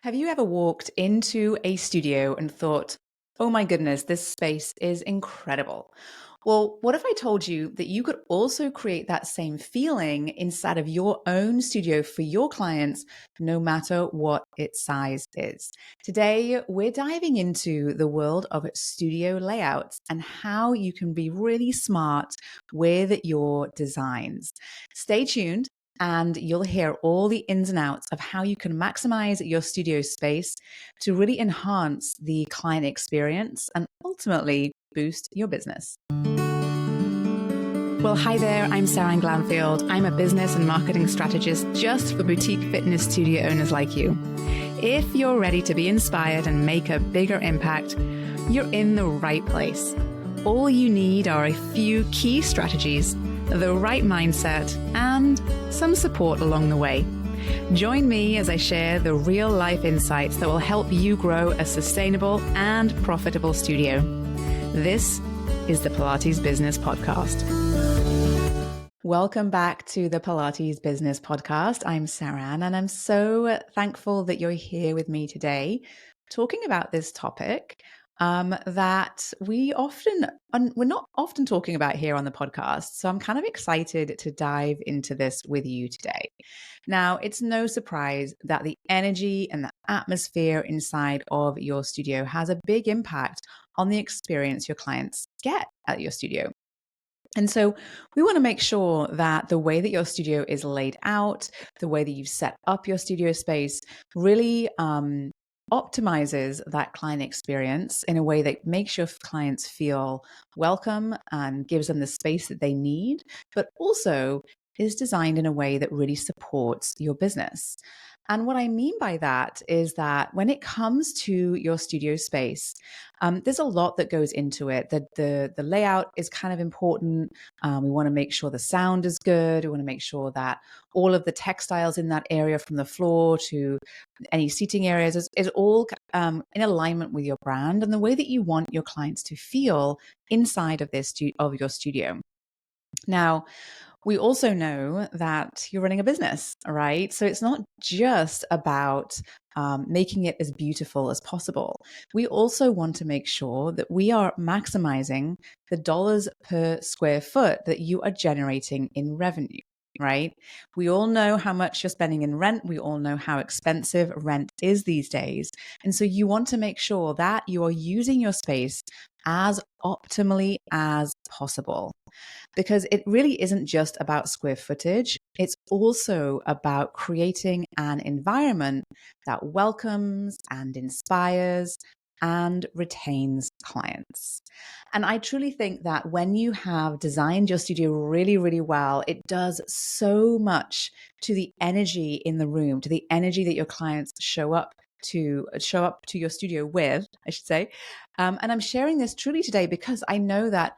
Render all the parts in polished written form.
Have you ever walked into a studio and thought, oh my goodness, this space is incredible? Well, what if I told you that you could also create that same feeling inside of your own studio for your clients, no matter what its size is? Today, we're diving into the world of studio layouts and how you can be really smart with your designs. Stay tuned and you'll hear all the ins and outs of how you can maximize your studio space to really enhance the client experience and ultimately boost your business. Well, hi there, I'm Seran Glanfield. I'm a business and marketing strategist just for boutique fitness studio owners like you. If you're ready to be inspired and make a bigger impact, you're in the right place. All you need are a few key strategies, the right mindset, and some support along the way. Join me as I share the real-life insights that will help you grow a sustainable and profitable studio. This is the Pilates Business Podcast. Welcome back to the Pilates Business Podcast. I'm Seran, and I'm so thankful that you're here with me today talking about this topic that we're not often talking about here on the podcast. So I'm kind of excited to dive into this with you today. Now, it's no surprise that the energy and the atmosphere inside of your studio has a big impact on the experience your clients get at your studio. And so we want to make sure that the way that your studio is laid out, the way that you've set up your studio space really optimizes that client experience in a way that makes your clients feel welcome and gives them the space that they need, but also is designed in a way that really supports your business. And what I mean by that is that when it comes to your studio space, there's a lot that goes into it. The layout is kind of important. We want to make sure the sound is good. We want to make sure that all of the textiles in that area, from the floor to any seating areas, is all in alignment with your brand and the way that you want your clients to feel inside of your studio. Now, we also know that you're running a business, right? So it's not just about making it as beautiful as possible. We also want to make sure that we are maximizing the dollars per square foot that you are generating in revenue, right? We all know how much you're spending in rent. We all know how expensive rent is these days. And so you want to make sure that you are using your space as optimally as possible. Because it really isn't just about square footage. It's also about creating an environment that welcomes and inspires and retains clients. And I truly think that when you have designed your studio really, really well, it does so much to the energy in the room, to the energy that your clients show up to your studio with, I should say. And I'm sharing this truly today because I know that,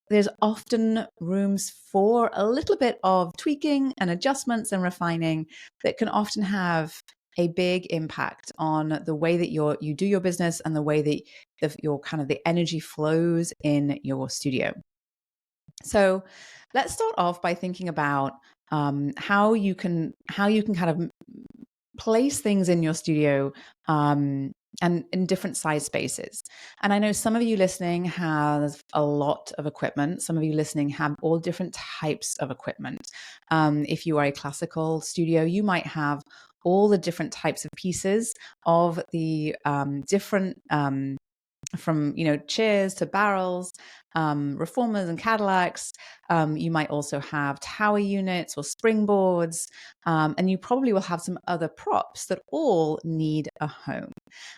there's often rooms for a little bit of tweaking and adjustments and refining that can often have a big impact on the way that you do your business and the way that the energy flows in your studio. So let's start off by thinking about how you can kind of place things in your studio and in different size spaces. And I know some of you listening have a lot of equipment. Some of you listening have all different types of equipment. If you are a classical studio, you might have all the different types of pieces of the different from chairs to barrels, reformers and Cadillacs. You might also have tower units or springboards, and you probably will have some other props that all need a home.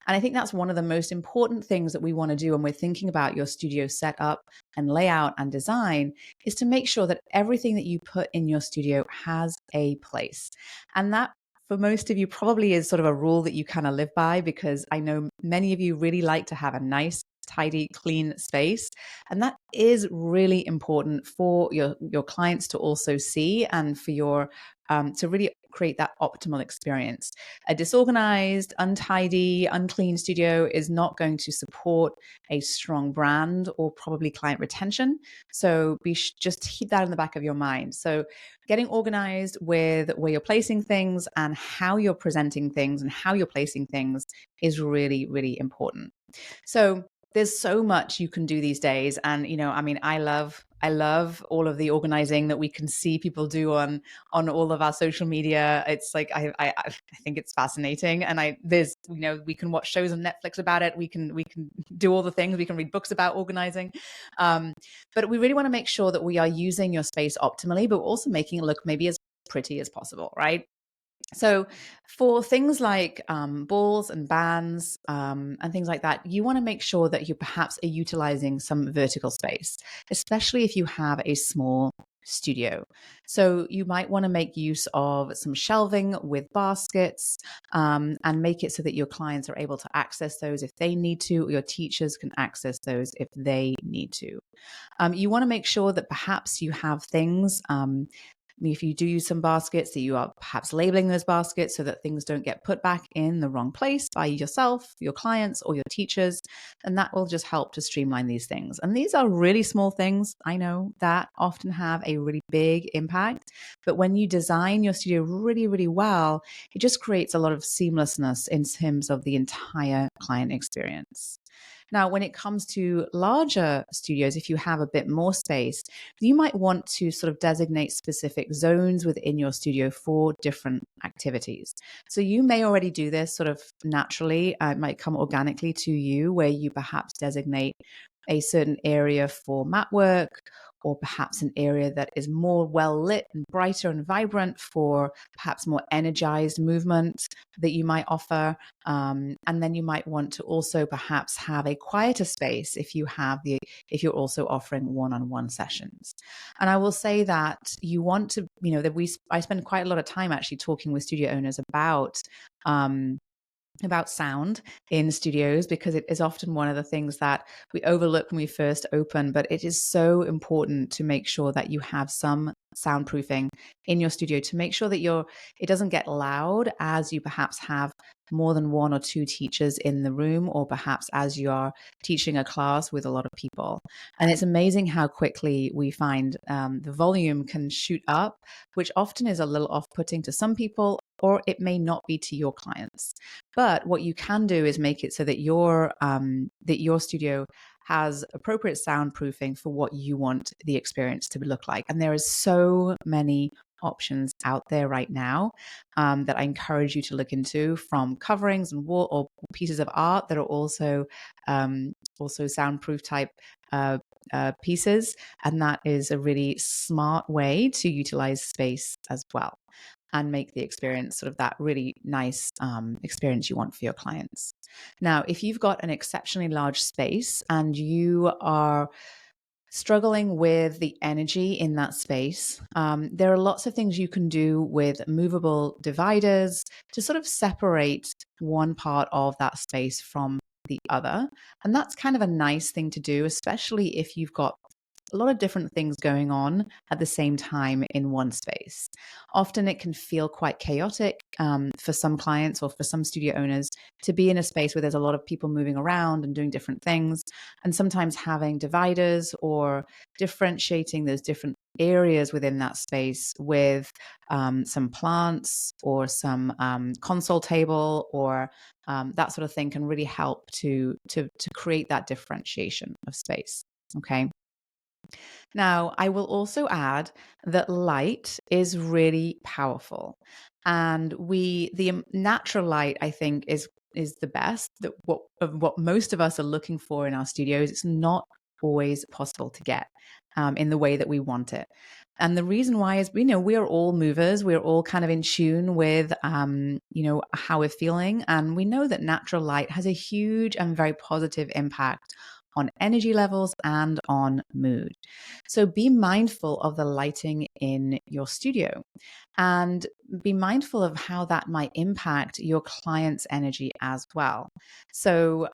And I think that's one of the most important things that we want to do when we're thinking about your studio setup and layout and design is to make sure that everything that you put in your studio has a place. And that, for most of you, probably is sort of a rule that you kind of live by, because I know many of you really like to have a nice tidy, clean space. And that is really important for your clients to also see, and for your to really create that optimal experience. A disorganized, untidy, unclean studio is not going to support a strong brand or probably client retention. So just keep that in the back of your mind. So getting organized with where you're placing things and how you're presenting things and how you're placing things is really, really important. So there's so much you can do these days. And, I love all of the organizing that we can see people do on all of our social media. It's like, I think it's fascinating. And we can watch shows on Netflix about it. We can do all the things. We can read books about organizing. But we really want to make sure that we are using your space optimally, but also making it look maybe as pretty as possible, right? So for things like balls and bands and things like that, you want to make sure that you perhaps are utilizing some vertical space, especially if you have a small studio. So you might want to make use of some shelving with baskets and make it so that your clients are able to access those if they need to, or your teachers can access those if they need to. You want to make sure that perhaps you have things if you do use some baskets, that you are perhaps labeling those baskets so that things don't get put back in the wrong place by yourself, your clients, or your teachers. And that will just help to streamline these things. And these are really small things, I know, that often have a really big impact. But when you design your studio really, really well, it just creates a lot of seamlessness in terms of the entire client experience. Now, when it comes to larger studios, if you have a bit more space, you might want to sort of designate specific zones within your studio for different activities. So you may already do this sort of naturally. It might come organically to you, where you perhaps designate a certain area for mat work, or perhaps an area that is more well lit and brighter and vibrant for perhaps more energized movement that you might offer. And then you might want to also perhaps have a quieter space if you're also offering one-on-one sessions. And I will say that you want to, I spend quite a lot of time actually talking with studio owners about sound in studios, because it is often one of the things that we overlook when we first open, but it is so important to make sure that you have some soundproofing in your studio to make sure that it doesn't get loud as you perhaps have more than one or two teachers in the room, or perhaps as you are teaching a class with a lot of people. And it's amazing how quickly we find the volume can shoot up, which often is a little off-putting to some people, or it may not be to your clients. But what you can do is make it so that your studio has appropriate soundproofing for what you want the experience to look like. And there is so many options out there right now that I encourage you to look into, from coverings and wall or pieces of art that are also soundproof type pieces. And that is a really smart way to utilize space as well, and make the experience sort of that really nice experience you want for your clients. Now, if you've got an exceptionally large space and you are struggling with the energy in that space, there are lots of things you can do with movable dividers to sort of separate one part of that space from the other. And that's kind of a nice thing to do, especially if you've got a lot of different things going on at the same time in one space. Often it can feel quite chaotic for some clients or for some studio owners to be in a space where there's a lot of people moving around and doing different things. And sometimes having dividers or differentiating those different areas within that space with some plants or some console table or that sort of thing can really help to create that differentiation of space. Okay. Now, I will also add that light is really powerful, and the natural light, I think, is the best. That what most of us are looking for in our studios. It's not always possible to get in the way that we want it. And the reason why is, we are all movers. We're all kind of in tune with, how we're feeling. And we know that natural light has a huge and very positive impact on energy levels and on mood. So be mindful of the lighting in your studio and be mindful of how that might impact your client's energy as well. So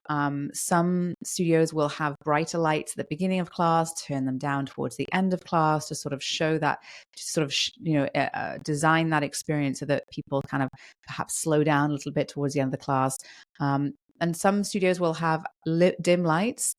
some studios will have brighter lights at the beginning of class, turn them down towards the end of class to sort of show that, to sort of design that experience so that people kind of perhaps slow down a little bit towards the end of the class. And some studios will have dim lights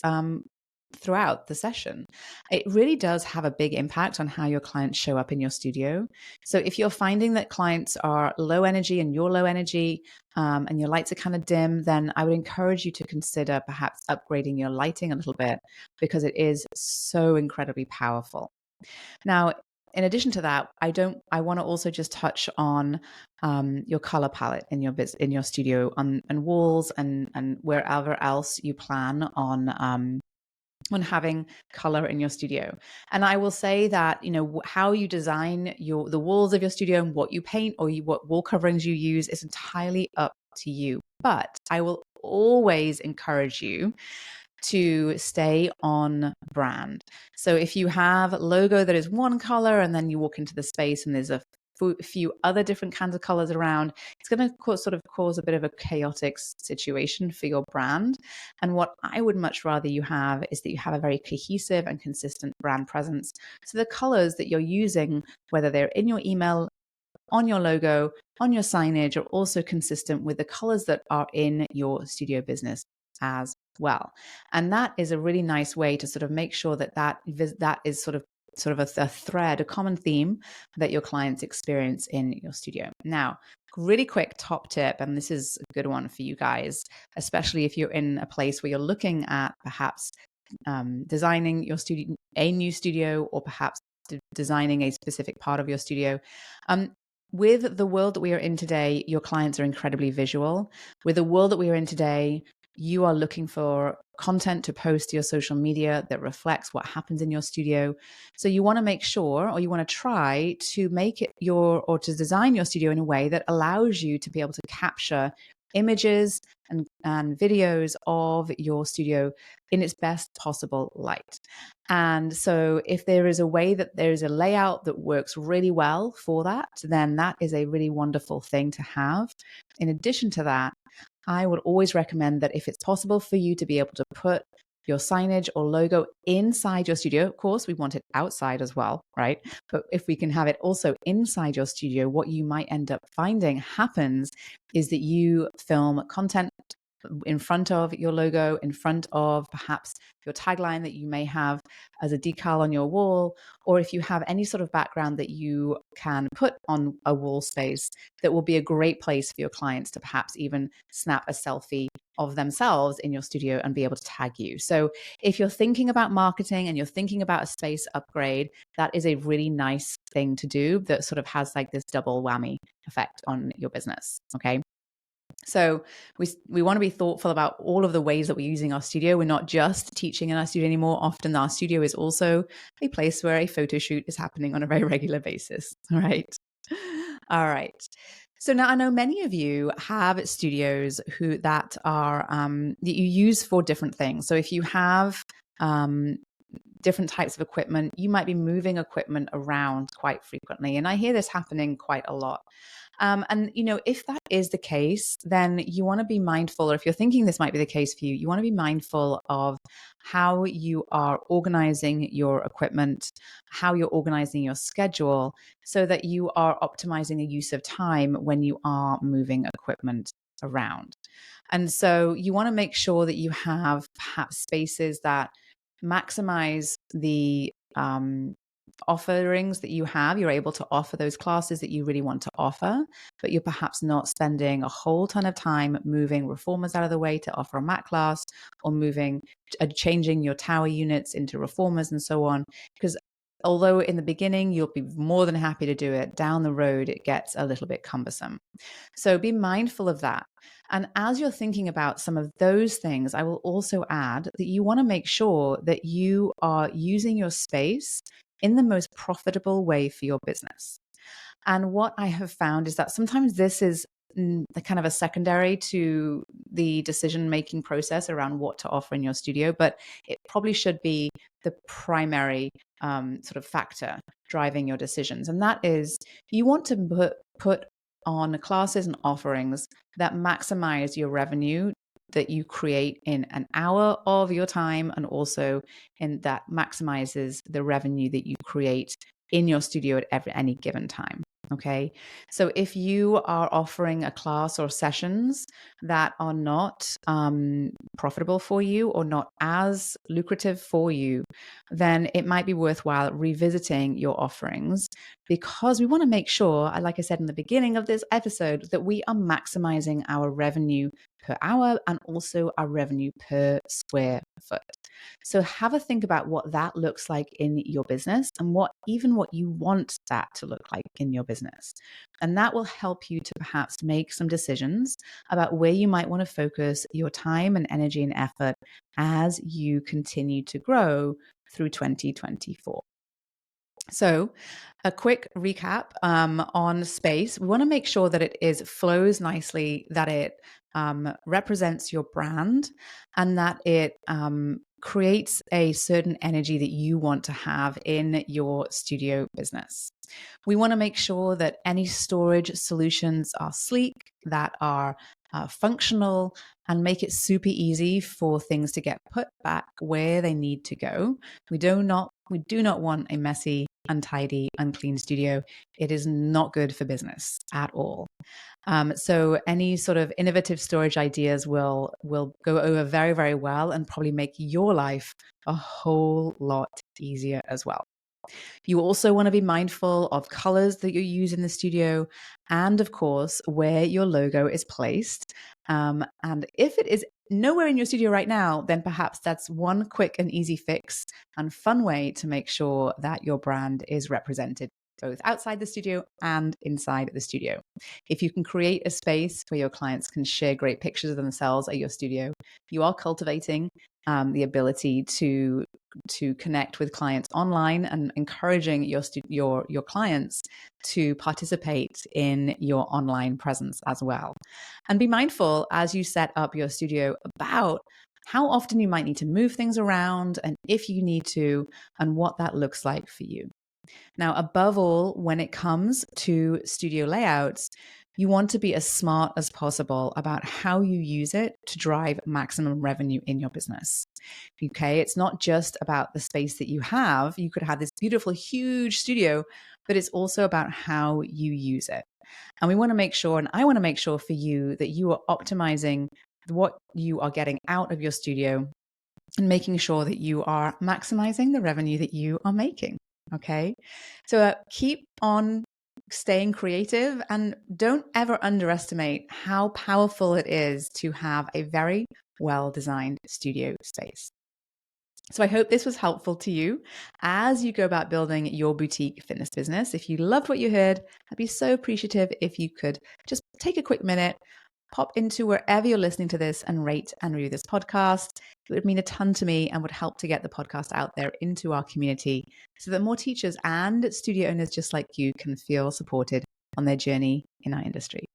throughout the session. It really does have a big impact on how your clients show up in your studio. So if you're finding that clients are low energy and you're low energy, and your lights are kind of dim, then I would encourage you to consider perhaps upgrading your lighting a little bit, because it is so incredibly powerful. Now, in addition to that, I want to also just touch on your color palette in your studio, and walls and wherever else you plan on having color in your studio. And I will say that, how you design the walls of your studio and what you paint or what wall coverings you use is entirely up to you. But I will always encourage you to stay on brand. So if you have a logo that is one color and then you walk into the space and there's a few other different kinds of colors around, it's going to cause a bit of a chaotic situation for your brand. And what I would much rather you have is that you have a very cohesive and consistent brand presence. So the colors that you're using, whether they're in your email, on your logo, on your signage, are also consistent with the colors that are in your studio business as well. And that is a really nice way to sort of make sure that is sort of a thread, a common theme that your clients experience in your studio. Now, really quick top tip, and this is a good one for you guys, especially if you're in a place where you're looking at perhaps designing your studio, a new studio, or perhaps designing a specific part of your studio. With the world that we are in today, your clients are incredibly visual. With the world that we are in today, you are looking for content to post to your social media that reflects what happens in your studio. So you want to make sure, or you want to try to make it or to design your studio in a way that allows you to be able to capture images and videos of your studio in its best possible light. And so if there is a way that there's a layout that works really well for that, then that is a really wonderful thing to have. In addition to that, I would always recommend that if it's possible for you to be able to put your signage or logo inside your studio, of course, we want it outside as well, right? But if we can have it also inside your studio, what you might end up finding happens is that you film content in front of your logo, in front of perhaps your tagline that you may have as a decal on your wall, or if you have any sort of background that you can put on a wall space, that will be a great place for your clients to perhaps even snap a selfie of themselves in your studio and be able to tag you. So if you're thinking about marketing and you're thinking about a space upgrade, that is a really nice thing to do that sort of has like this double whammy effect on your business. Okay. So we want to be thoughtful about all of the ways that we're using our studio. We're not just teaching in our studio anymore. Often our studio is also a place where a photo shoot is happening on a very regular basis. All right. All right. So now I know many of you have studios that are that you use for different things. So if you have different types of equipment, you might be moving equipment around quite frequently. And I hear this happening quite a lot. And, if that is the case, then you want to be mindful, or if you're thinking this might be the case for you, you want to be mindful of how you are organizing your equipment, how you're organizing your schedule, so that you are optimizing the use of time when you are moving equipment around. And so you want to make sure that you have perhaps spaces that maximize the offerings that you have. You're able to offer those classes that you really want to offer, but you're perhaps not spending a whole ton of time moving reformers out of the way to offer a mat class, or changing your tower units into reformers and so on. Because although in the beginning you'll be more than happy to do it, down the road it gets a little bit cumbersome. So be mindful of that. And as you're thinking about some of those things, I will also add that you want to make sure that you are using your space in the most profitable way for your business. And what I have found is that sometimes this is kind of a secondary to the decision-making process around what to offer in your studio, but it probably should be the primary sort of factor driving your decisions. And that is, you want to put on classes and offerings that maximize your revenue that you create in an hour of your time, and also in that maximizes the revenue that you create in your studio at any given time. Okay. So if you are offering a class or sessions that are not profitable for you or not as lucrative for you, then it might be worthwhile revisiting your offerings, because we want to make sure, like I said in the beginning of this episode, that we are maximizing our revenue per hour and also our revenue per square foot. So have a think about what that looks like in your business, and what you want that to look like in your business. And that will help you to perhaps make some decisions about where you might want to focus your time and energy and effort as you continue to grow through 2024. So a quick recap on space. We want to make sure that it flows nicely, that it represents your brand, and that it creates a certain energy that you want to have in your studio business. We want to make sure that any storage solutions are sleek, that are functional, and make it super easy for things to get put back where they need to go. We do not want a messy, untidy, unclean studio. It is not good for business at all. So any sort of innovative storage ideas will go over very, very well, and probably make your life a whole lot easier as well. You also want to be mindful of colors that you use in the studio, and of course, where your logo is placed. And if it is nowhere in your studio right now, then perhaps that's one quick and easy fix and fun way to make sure that your brand is represented both outside the studio and inside the studio. If you can create a space where your clients can share great pictures of themselves at your studio, you are cultivating the ability to connect with clients online, and encouraging your clients to participate in your online presence as well. And be mindful as you set up your studio about how often you might need to move things around, and if you need to, and what that looks like for you. Now, above all, when it comes to studio layouts, you want to be as smart as possible about how you use it to drive maximum revenue in your business. Okay, it's not just about the space that you have. You could have this beautiful, huge studio, but it's also about how you use it. And we want to make sure, and I want to make sure for you, that you are optimizing what you are getting out of your studio, and making sure that you are maximizing the revenue that you are making. Okay, so keep on staying creative, and don't ever underestimate how powerful it is to have a very well-designed studio space. So I hope this was helpful to you as you go about building your boutique fitness business. If you loved what you heard, I'd be so appreciative if you could just take a quick minute, pop into wherever you're listening to this, and rate and review this podcast. It would mean a ton to me and would help to get the podcast out there into our community, so that more teachers and studio owners just like you can feel supported on their journey in our industry.